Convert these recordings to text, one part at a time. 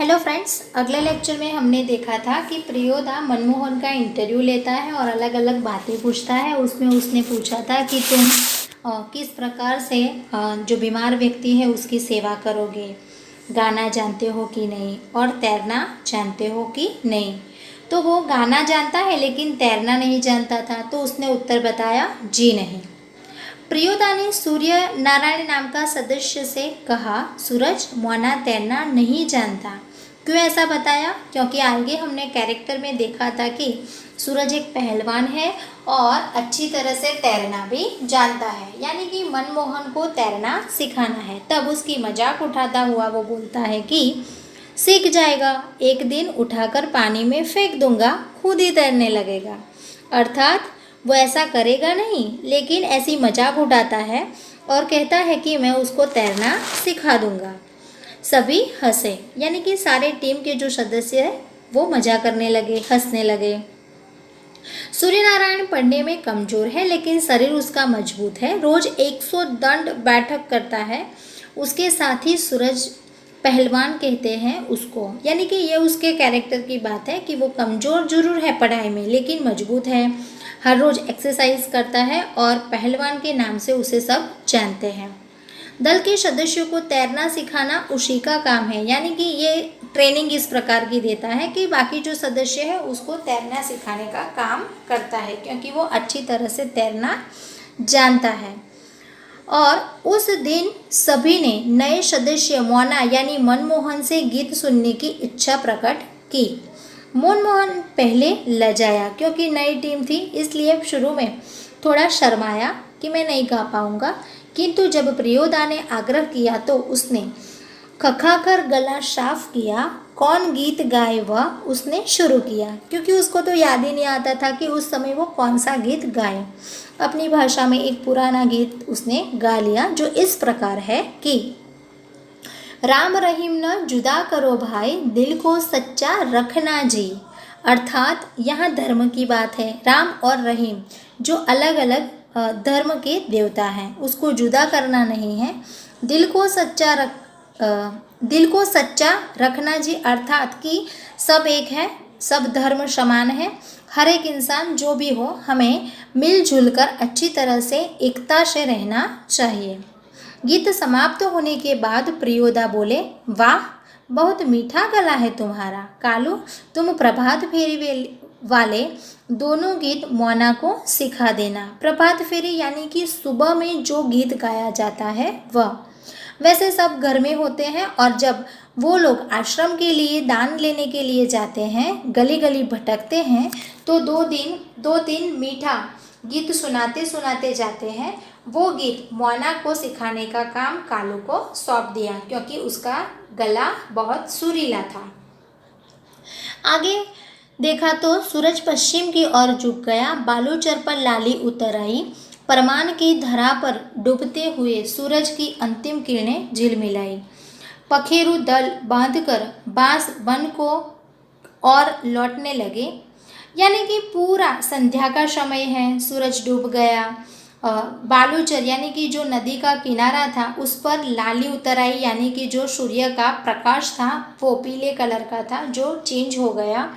Hello friends, अगले lecture में हमने देखा था कि प्रियोदा मनमोहन का इंटरव्यू लेता है और अलग अलग बातें पूछता है। उसमें उसने पूछा था कि तुम किस प्रकार से जो बीमार व्यक्ति है उसकी सेवा करोगे, गाना जानते हो कि नहीं और तैरना जानते हो कि नहीं। तो वो गाना जानता है लेकिन तैरना नहीं जानता था, तो उसने उत्तर बताया जी नहीं। प्रियोदा ने सूर्य नारायण नाम का सदस्य से कहा, सूरज मोना तैरना नहीं जानता। क्यों ऐसा बताया? क्योंकि आगे हमने कैरेक्टर में देखा था कि सूरज एक पहलवान है और अच्छी तरह से तैरना भी जानता है, यानी कि मनमोहन को तैरना सिखाना है। तब उसकी मजाक उठाता हुआ वो बोलता है कि सीख जाएगा, एक दिन उठाकर पानी में फेंक दूंगा, खुद ही तैरने लगेगा। अर्थात वो ऐसा करेगा नहीं, लेकिन ऐसी मजाक उड़ाता है और कहता है कि मैं उसको तैरना सिखा दूंगा। सभी हंसे, यानी कि सारे टीम के जो सदस्य हैं वो मजा करने लगे, हंसने लगे। सूर्यनारायण पढ़ने में कमजोर है लेकिन शरीर उसका मजबूत है, रोज 100 दंड बैठक करता है। उसके साथ ही सूरज पहलवान कहते हैं उसको, यानी कि ये उसके कैरेक्टर की बात है कि वो कमज़ोर जरूर है पढ़ाई में लेकिन मजबूत है, हर रोज़ एक्सरसाइज करता है और पहलवान के नाम से उसे सब जानते हैं। दल के सदस्यों को तैरना सिखाना उसी का काम है, यानी कि ये ट्रेनिंग इस प्रकार की देता है कि बाकी जो सदस्य है उसको तैरना सिखाने का काम करता है, क्योंकि वो अच्छी तरह से तैरना जानता है। और उस दिन सभी ने नए सदस्य मोना यानी मनमोहन से गीत सुनने की इच्छा प्रकट की। मनमोहन पहले लजाया, क्योंकि नई टीम थी इसलिए शुरू में थोड़ा शर्माया कि मैं नहीं गा पाऊंगा, किंतु जब प्रियोदा ने आग्रह किया तो उसने खखाकर गला साफ किया। कौन गीत गाए वह उसने शुरू किया, क्योंकि उसको तो याद ही नहीं आता था कि उस समय वो कौन सा गीत गाए। अपनी भाषा में एक पुराना गीत उसने गा लिया जो इस प्रकार है कि राम रहीम न जुदा करो भाई, दिल को सच्चा रखना जी। अर्थात यहाँ धर्म की बात है। राम और रहीम जो अलग अलग धर्म के देवता हैं, उसको जुदा करना नहीं है, दिल को सच्चा रखना जी। अर्थात कि सब एक है, सब धर्म समान है, हर एक इंसान जो भी हो हमें मिलजुल कर अच्छी तरह से एकता से रहना चाहिए। गीत समाप्त होने के बाद प्रियोदा बोले, वाह बहुत मीठा गला है तुम्हारा कालू, तुम प्रभात फेरी वाले दोनों गीत मोना को सिखा देना। प्रभात फेरी यानी कि सुबह में जो गीत गाया जाता है वह। वैसे सब घर में होते हैं और जब वो लोग आश्रम के लिए दान लेने के लिए जाते हैं, गली गली भटकते हैं, तो दो तीन मीठा गीत सुनाते सुनाते जाते हैं। वो गीत मोना को सिखाने का काम कालू को सौंप दिया, क्योंकि उसका गला बहुत सुरीला था। आगे देखा तो सूरज पश्चिम की ओर झुक गया, बालूचर पर लाली उतर आई, परमान की धरा पर डूबते हुए सूरज की अंतिम किरणें झिलमिलाई। पखेरु दल बांधकर बांस वन को और लौटने लगे, यानी कि पूरा संध्या का समय है, सूरज डूब गया। बालूचर यानी कि जो नदी का किनारा था उस पर लाली उतर आई, यानी कि जो सूर्य का प्रकाश था वो पीले कलर का था जो चेंज हो गया।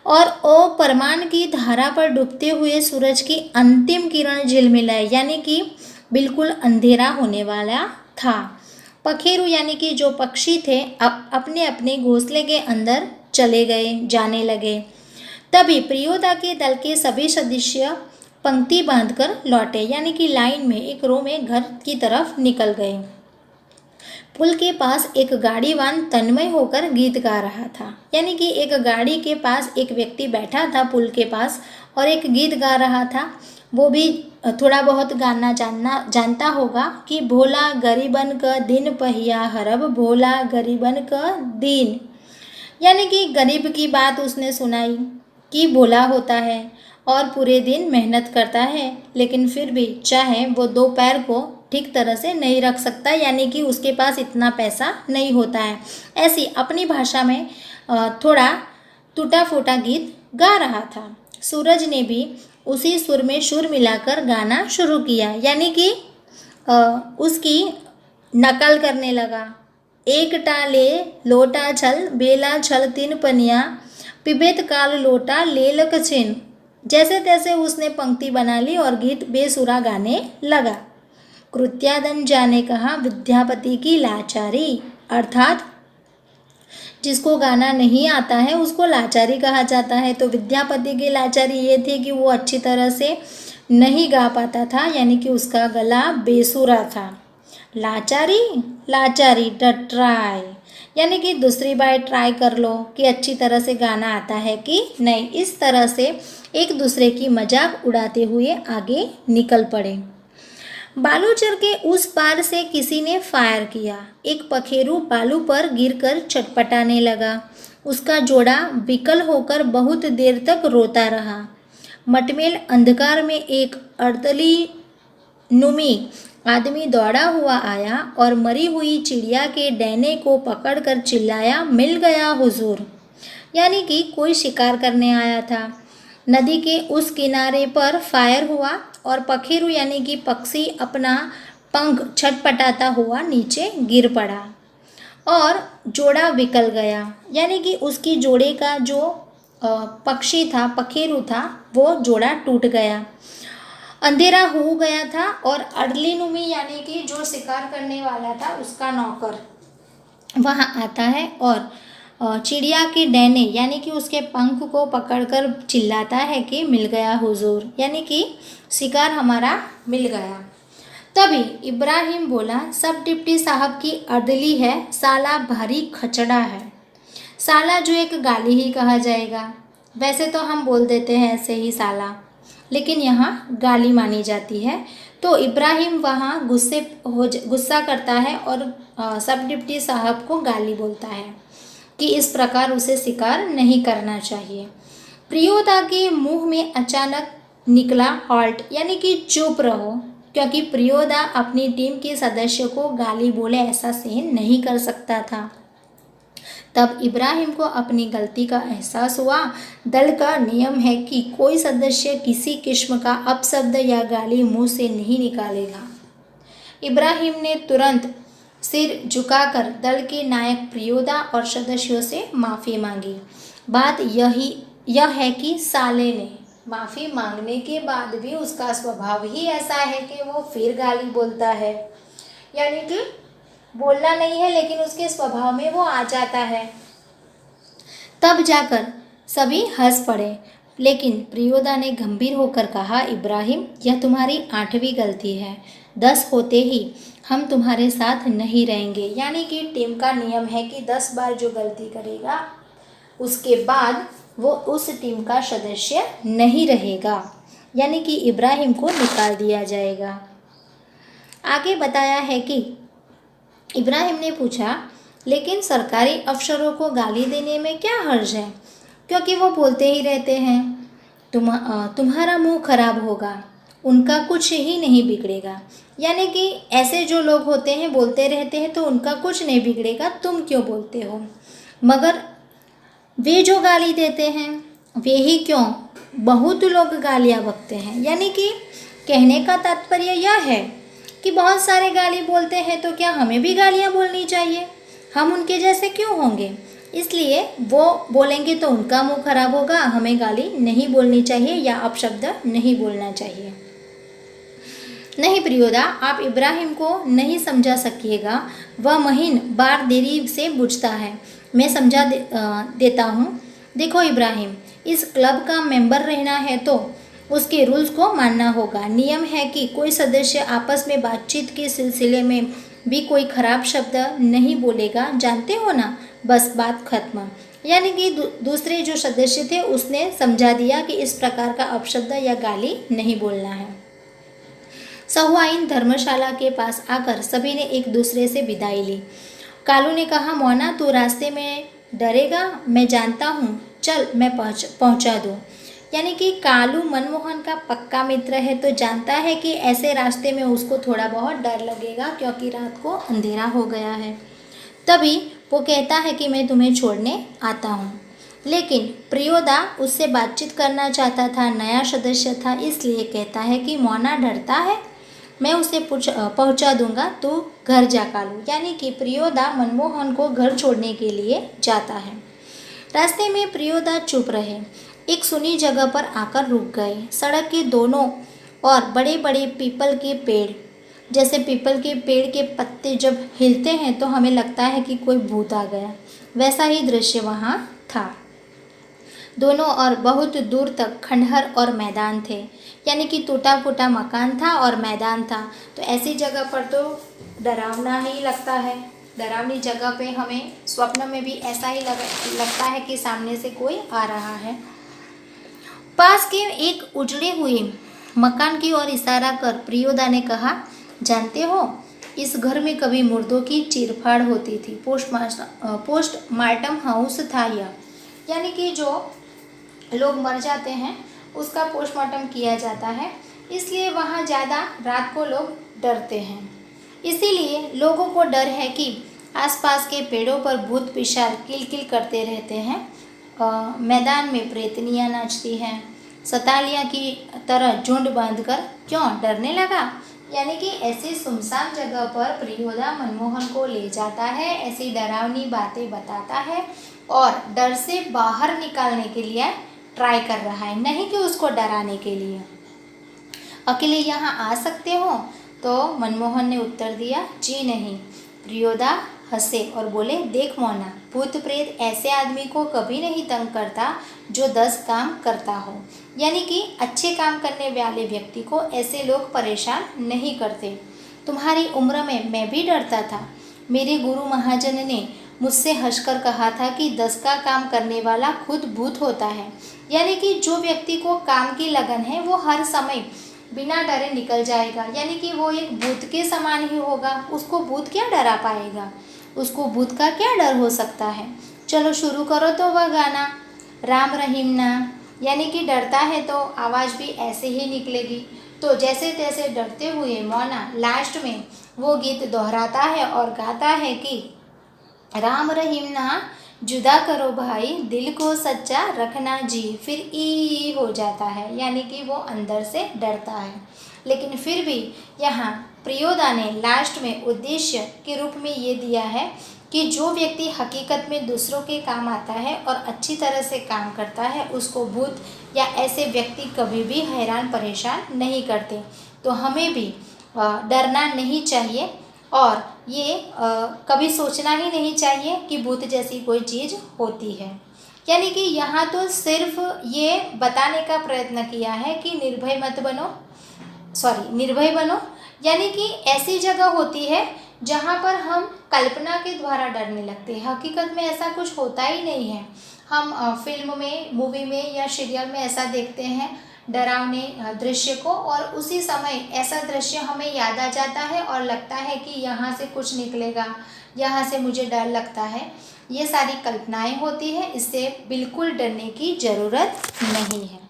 और ओ परमान की धारा पर डूबते हुए सूरज की अंतिम किरण झिलमिलाई, यानी कि बिल्कुल अंधेरा होने वाला था। पखेरु यानी कि जो पक्षी थे अपने अपने घोंसले के अंदर चले गए, जाने लगे। तभी प्रियोदा के दल के सभी सदस्य पंक्ति बांधकर लौटे, यानी कि लाइन में एक रो में घर की तरफ निकल गए। पुल के पास एक गाड़ीवान तन्मय होकर गीत गा रहा था, यानी कि एक गाड़ी के पास एक व्यक्ति बैठा था पुल के पास और एक गीत गा रहा था। वो भी थोड़ा बहुत गाना जानता होगा कि भोला गरीबन क दिन पहिया हरब, भोला गरीबन क दिन, यानी कि गरीब की बात उसने सुनाई कि भोला होता है और पूरे दिन मेहनत करता है, लेकिन फिर भी चाहे वो दो पैर को ठीक तरह से नहीं रख सकता, यानी कि उसके पास इतना पैसा नहीं होता है। ऐसी अपनी भाषा में थोड़ा टूटा फूटा गीत गा रहा था। सूरज ने भी उसी सुर में सुर मिलाकर गाना शुरू किया, यानी कि उसकी नकल करने लगा, एक टाले लोटा छल बेला छल तीन पनिया पिबेत काल लोटा लेलक छिन। जैसे तैसे उसने पंक्ति बना ली और गीत बेसुरा गाने लगा। कृत्यादंजा ने कहा विद्यापति की लाचारी, अर्थात जिसको गाना नहीं आता है उसको लाचारी कहा जाता है। तो विद्यापति की लाचारी ये थी कि वो अच्छी तरह से नहीं गा पाता था, यानी कि उसका गला बेसुरा था। लाचारी लाचारी ट्राई, यानी कि दूसरी बार ट्राई कर लो कि अच्छी तरह से गाना आता है कि नहीं। इस तरह से एक दूसरे की मजाक उड़ाते हुए आगे निकल पड़े। बालूचर के उस पार से किसी ने फायर किया। एक पखेरु बालू पर गिरकर चटपटाने लगा। उसका जोड़ा विकल होकर बहुत देर तक रोता रहा। मटमेल अंधकार में एक अर्दली नुमी आदमी दौड़ा हुआ आया और मरी हुई चिड़िया के डैने को पकड़कर चिल्लाया, मिल गया हुजूर। यानी कि कोई शिकार करने आया था। नदी के उस किनारे पर फायर हुआ और पखेरु यानी कि पक्षी अपना पंख छटपटाता हुआ नीचे गिर पड़ा और जोड़ा विकल गया, यानी कि उसकी जोड़े का जो पक्षी था, पखेरु था, वो जोड़ा टूट गया। अंधेरा हो गया था और अर्दलीनुमी यानी कि जो शिकार करने वाला था उसका नौकर वहाँ आता है और चिड़िया के डैने यानी कि उसके पंख को पकड़कर चिल्लाता है कि मिल गया हुजूर, यानी कि शिकार हमारा मिल गया। तभी इब्राहिम बोला, सब डिप्टी साहब की अर्दली है, साला भारी खचड़ा है। साला जो एक गाली ही कहा जाएगा, वैसे तो हम बोल देते हैं ऐसे ही साला, लेकिन यहाँ गाली मानी जाती है। तो इब्राहिम वहाँ गुस्सा करता है और सब डिप्टी साहब को गाली बोलता है कि इस प्रकार उसे शिकार नहीं करना चाहिए। प्रियोदा के मुंह में अचानक निकला हॉल्ट, यानी कि चुप रहो, क्योंकि प्रियोदा अपनी टीम के सदस्य को गाली बोले ऐसा सहन नहीं कर सकता था। तब इब्राहिम को अपनी गलती का एहसास हुआ। दल का नियम है कि कोई सदस्य किसी किस्म का अपशब्द या गाली मुंह से नहीं निकालेगा। इब्राहिम ने तुरंत सिर झुकाकर दल के नायक प्रियोदा और सदस्यों से माफ़ी मांगी। बात यह है कि साले ने माफ़ी मांगने के बाद भी उसका स्वभाव ही ऐसा है कि वो फिर गाली बोलता है, यानी कि बोलना नहीं है लेकिन उसके स्वभाव में वो आ जाता है। तब जाकर सभी हंस पड़े, लेकिन प्रियोदा ने गंभीर होकर कहा, इब्राहिम यह तुम्हारी 8वीं गलती है, 10 होते ही हम तुम्हारे साथ नहीं रहेंगे। यानी कि टीम का नियम है कि 10 बार जो गलती करेगा उसके बाद वो उस टीम का सदस्य नहीं रहेगा, यानी कि इब्राहिम को निकाल दिया जाएगा। आगे बताया है कि इब्राहिम ने पूछा, लेकिन सरकारी अफसरों को गाली देने में क्या हर्ज है, क्योंकि वो बोलते ही रहते हैं। तुम्हारा मुंह खराब होगा, उनका कुछ ही नहीं बिगड़ेगा। यानी कि ऐसे जो लोग होते हैं बोलते रहते हैं तो उनका कुछ नहीं बिगड़ेगा, तुम क्यों बोलते हो। मगर वे जो गाली देते हैं वे ही क्यों, बहुत लोग गालियाँ बकते हैं। यानी कि कहने का तात्पर्य यह है कि बहुत सारे गाली बोलते हैं तो क्या हमें भी गालियाँ बोलनी चाहिए, हम उनके जैसे क्यों होंगे। इसलिए वो बोलेंगे तो उनका मुंह खराब होगा, हमें गाली नहीं बोलनी चाहिए या अपशब्द नहीं बोलना चाहिए। नहीं प्रियोदा, आप इब्राहिम को नहीं समझा सकिएगा, वह महीन बार देरी से बुझता है। मैं समझा देता हूँ। देखो इब्राहिम, इस क्लब का मेंबर रहना है तो उसके रूल्स को मानना होगा। नियम है कि कोई सदस्य आपस में बातचीत के सिलसिले में भी कोई खराब शब्द नहीं बोलेगा, जानते हो ना, बस बात खत्म। यानी कि दूसरे जो सदस्य थे उसने समझा दिया कि इस प्रकार का अपशब्द या गाली नहीं बोलना है। सहुआइन धर्मशाला के पास आकर सभी ने एक दूसरे से विदाई ली। कालू ने कहा, मोना तू रास्ते में डरेगा, मैं जानता हूँ, चल मैं पहुँचा दूँ। यानी कि कालू मनमोहन का पक्का मित्र है तो जानता है कि ऐसे रास्ते में उसको थोड़ा बहुत डर लगेगा क्योंकि रात को अंधेरा हो गया है। तभी वो कहता है कि मैं तुम्हें छोड़ने आता हूँ। लेकिन प्रियोदा उससे बातचीत करना चाहता था, नया सदस्य था, इसलिए कहता है कि मोना डरता है। मैं उसे पहुंचा दूंगा, तो घर जा कालू। यानी कि प्रियोदा मनमोहन को घर छोड़ने के लिए जाता है। रास्ते में प्रियोदा चुप रहे, एक सुनी जगह पर आकर रुक गए। सड़क के दोनों और बड़े बड़े पीपल के पेड़, जैसे पीपल के पेड़ के पत्ते जब हिलते हैं तो हमें लगता है कि कोई भूत आ गया, वैसा ही दृश्य वहाँ था। दोनों और बहुत दूर तक खंडहर और मैदान थे, यानी कि टूटा फूटा मकान था और मैदान था। तो ऐसी जगह पर तो डरावना ही लगता है। डरावनी जगह पे हमें स्वप्न में भी ऐसा ही लगता है कि सामने से कोई आ रहा है। पास के एक उजड़े हुए मकान की ओर इशारा कर प्रियोदा ने कहा, जानते हो, इस घर में कभी मुर्दों की चीरफाड़ होती थी। पोस्टमार्टम हाउस था यह, यानी कि जो लोग मर जाते हैं उसका पोस्टमार्टम किया जाता है, इसलिए वहाँ ज़्यादा रात को लोग डरते हैं। इसीलिए लोगों को डर है कि आसपास के पेड़ों पर भूत पिशाच किलकिल करते रहते हैं। मैदान में प्रेतनियाँ नाचती हैं, सतालिया की तरह झुंड बांधकर। क्यों डरने लगा? यानी कि ऐसी सुनसान जगह पर प्रियोदा मनमोहन को ले जाता है, ऐसी डरावनी बातें बताता है और डर से बाहर निकालने के लिए ट्राई कर रहा है, नहीं कि उसको डराने के लिए। अकेले यहाँ आ सकते हो? तो मनमोहन ने उत्तर दिया, जी नहीं। प्रियोदा हंसे और बोले, देख मोना, भूत प्रेत ऐसे आदमी को कभी नहीं तंग करता जो 10 काम करता हो। यानी कि अच्छे काम करने वाले व्यक्ति को ऐसे लोग परेशान नहीं करते। तुम्हारी उम्र में मैं भी डरता था। मेरे गुरु महाजन ने मुझसे हंसकर कहा था कि 10 का काम करने वाला खुद भूत होता है। यानी कि जो व्यक्ति को काम की लगन है वो हर समय बिना डरे निकल जाएगा, यानी कि वो एक भूत के समान ही होगा। उसको भूत क्या डरा पाएगा? उसको भूत का क्या डर हो सकता है? चलो शुरू करो तो वह गाना, राम रहीम ना। यानी कि डरता है तो आवाज़ भी ऐसे ही निकलेगी। तो जैसे तैसे डरते हुए मौना लास्ट में वो गीत दोहराता है और गाता है कि राम रहीम ना जुदा करो भाई, दिल को सच्चा रखना जी। फिर ई हो जाता है, यानी कि वो अंदर से डरता है। लेकिन फिर भी यहाँ प्रियोदा ने लास्ट में उद्देश्य के रूप में ये दिया है कि जो व्यक्ति हकीकत में दूसरों के काम आता है और अच्छी तरह से काम करता है, उसको भूत या ऐसे व्यक्ति कभी भी हैरान परेशान नहीं करते। तो हमें भी डरना नहीं चाहिए और ये कभी सोचना ही नहीं चाहिए कि भूत जैसी कोई चीज़ होती है। यानी कि यहाँ तो सिर्फ ये बताने का प्रयत्न किया है कि निर्भय बनो। यानी कि ऐसी जगह होती है जहाँ पर हम कल्पना के द्वारा डरने लगते हैं, हकीकत में ऐसा कुछ होता ही नहीं है। हम फिल्म में, मूवी में या सीरियल में ऐसा देखते हैं डरावने दृश्य को, और उसी समय ऐसा दृश्य हमें याद आ जाता है और लगता है कि यहाँ से कुछ निकलेगा, यहाँ से मुझे डर लगता है। ये सारी कल्पनाएं होती है, इससे बिल्कुल डरने की ज़रूरत नहीं है।